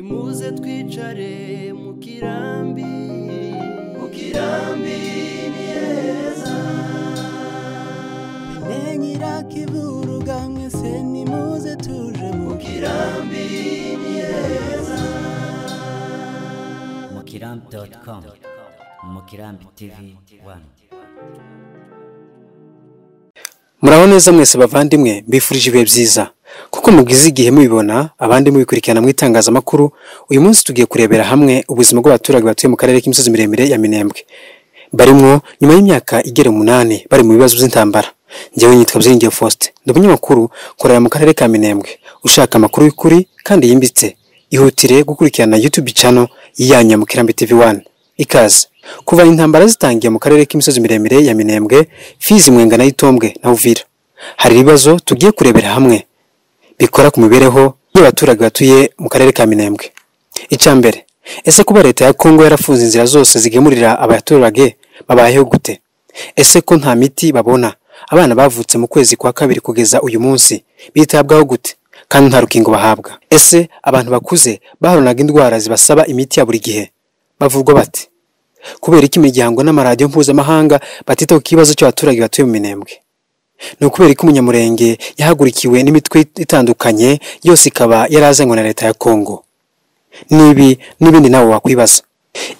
nimuze twicare mu kirambi ni heza binenyira kivuruga mwese nimuze tuje mu kirambi ni heza mukirambi.com Mukirambi TV 1. Muraho neza mwese bavandimwe mbifurije ibihe byiza kuko mugize igihe mubibona abandi mubikurikirana mu itangazamakuru. Uyu munsi tugiye kurebera hamwe ubuzima bw'abaturage batuye mu karere k'imisozi miremire ya Minembwe barimo nyuma y'imyaka igera 8 bari mu bibazo by'intambara. Njewe nitwa Byiringiro Faustin, ndi umunyamakuru korera mu karere ka Minembwe. Ushaka amakuru y'ukuri kandi yimbitse ihutire gukurikirana YouTube channel yanya Mukirambi TV 1. Ikaze. Kuva intambara zitangiye mu karere k'imisozi miremire ya Minembwe, Fizi, Mwenga na Itombwe na Uvira, hari ibibazo tugiye kurebera hamwe bikora ku mibereho y'abaturage batuye mu karere ka Minembwe. Icyambere, ese kuba leta ya Kongo yarafunze inzira zose zigemurira abaturage babayeho gute? Ese ko nta miti babona abana bavutse mu kwezi kwa kabiri kugeza uyu munsi bitabwaho gute kandi nta rukingo bahabwa? Ese abantu bakuze baharonaga indwara zibasaba imiti ya buri gihe bavurwa bati? Kubera iki imiryango n'amaradiyo mpuzamahanga batita ku kibazo cy'abaturage batuye mu Minembwe? Ni ukubera iki umunyamurenge yahagurikiwe n'imitwe itandukanye yose ikaba yarazanywe na leta ya Kongo? N'ibindi nawe wakwibaza.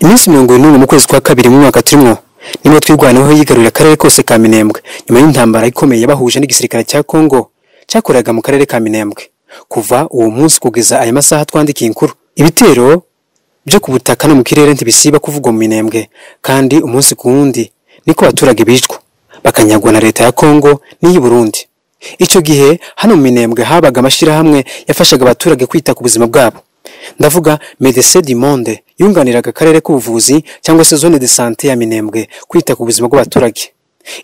Iminsi 40 mu kwezi kwa kabiri mu mwaka turimo nimwe twirwanaho yigarurira akarere kose ka Minembwe nyuma y'intambara ikomeye yabahuje n'igisirikare cya Kongo cyakoraga mu karere ka Minembwe. Kuva uwo munsi kugeza aya masaha twandikiye inkuru, ibitero byo ku butaka no mu kirere ntibisiba kuvugwa mu Minembwe, kandi umunsi ku wundi niko abaturage bicwa bakanyagwa na leta ya Kongo n'iyi Burundi. Icyo gihe hano mu Minembwe habaga amashirahamwe yafashaga abaturage kwita ku buzima bwabo. Ndavuga Médecins du Monde yunganiraga akarere k'ubuvuzi cyangwa se zone de santé ya Minembwe kwita ku buzima bw'abaturage.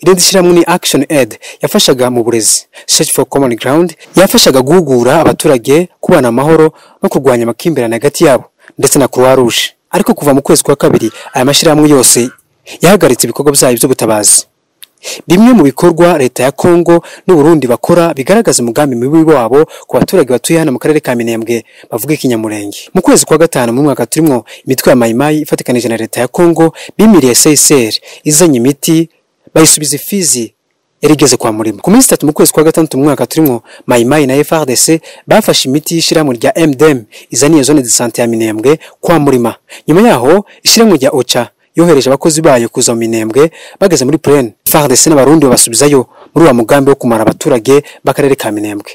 Irindi shyirahamwe ni Action Aid yafashaga mu burezi. Search for Common Ground yafashaga guhugura abaturage kubana amahoro no kurwanya amakimbirane hagati yabo, ndetse na Croix Rouge. Ariko kuva mu kwezi kwa kabiri aya mashirahamwe yose yahagaritse ibikorwa byayo by'ubutabazi. Bimwe mu bikorwa leta ya Kongo n'u Burundi bakora bigaragaza umugambi mibi wabo ku baturage batuye hano mu karere ka Minembwe bavuga ikinyamurenge. Mu kwezi kwa gatanu mu mwaka turimo, imitwe ya Mayimayi ifatikanije na leta ya Kongo bimiriye CICR izanye imiti bayisubiza Fizi yarigeze kwa Murima. Ku minsi 3 mu kwezi kwa gatandatu mu mwaka turimo, Mayimayi na FARDC bafashe imiti y'ishiramwe rya MDM izaniye zone de santé ya Minembwe kwa Murima. Nyuma yaho ishiramwe rya OCHA yohereje abakozi bayo kuza mu Minembwe. Bageze muri Plaine, FARDC n'abarundi basubizayo muri wa mugambi wo kumara abaturage bakarere ka Minembwe.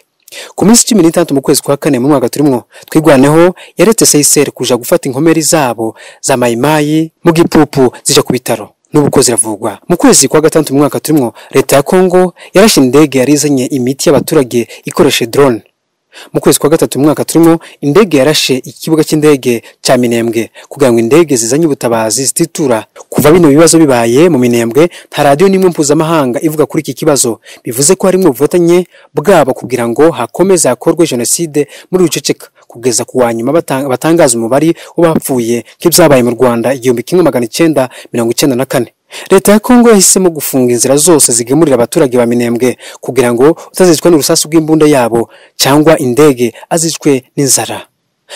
Ku minsi 16 mu kwezi kwa 4 mu mwaka turimo, twigwaneho yaretse CICR kuja gufata inkomeri zabo za Mayimayi mu gipupu zija ku bitaro n'ubuko ziravugwa. Mu kwezi kwa gatandatu mu mwaka turimo, leta ya Kongo yarashe indege yarizanye imiti y'abaturage ikoreshe drone. Mu kwezi kwa gatatu mu mwaka turimo, indege yarashe ikibuga cy'indege cya Minembwe kugira ngo indege zizanye ubutabazi zititura. Kuva bino bibazo bibaye mu Minembwe, nta radio nimwe mpuzamahanga ivuga kuri iki kibazo, bivuze ko harimo ubufatanye bwabo kugira ngo hakomeze hakorwe jenoside muri uceceka kugeza ku wanyuma batangaza umubari w'abapfuye nk'ibyabaye mu Rwanda 1994. Leta ya Kongo yahisemo gufunga inzira zose zigemurira abaturage ba Minembwe kugira ngo utazicwa n'urusasu rw'imbunda yabo cyangwa indege azicwe n'inzara.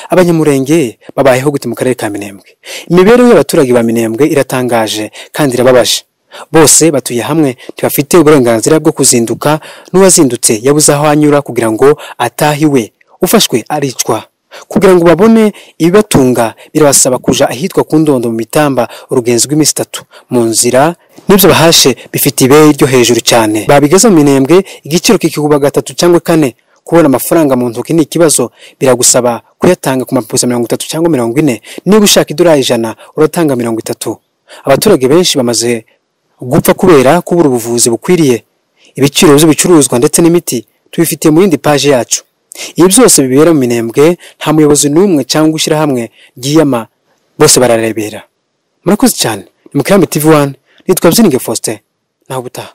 Abanyamurenge babayeho gute mu karere ka Minembwe? Imibereho y'abaturage ba Minembwe iratangaje kandi irababaje. Bose batuye hamwe, ntibafite uburenganzira bwo kuzinduka, n'uwazindutse yabuze aho anyura kugira ngo atahiwe, ufashwe aricwa. Kugira ngo babone ibibatunga birabasaba kuja ahitwa ku Ndondo mu Mitamba urugenzi rw'iminsi 3 mu nzira. Nibyo bahashe bifite ibeyi ryo hejuru cyane. Babigeza mu Minembwe igiciro kikuba 3 cyangwa 4. Kubona amafaranga mu ntoki ni ikibazo, biragusaba kuyatanga ku mapusa 30 cyangwa 40. Niba ushaka idolari 100 uratanga 30. Abaturage benshi bamaze gupfa kubera kubura ubuvuzi bukwiriye. Ibiciro by'ibicuruzwa ndetse n'imiti tubifitiye mu yindi page yacu. Ibi byose bibera mu Minembwe, nta muyobozi n'umwe cyangwa ushyira hamwe giyama, bose bararebera. Murakoze cyane. Mukirambi TV 1, nitwa Byiringiro Faustin. Naho butaha.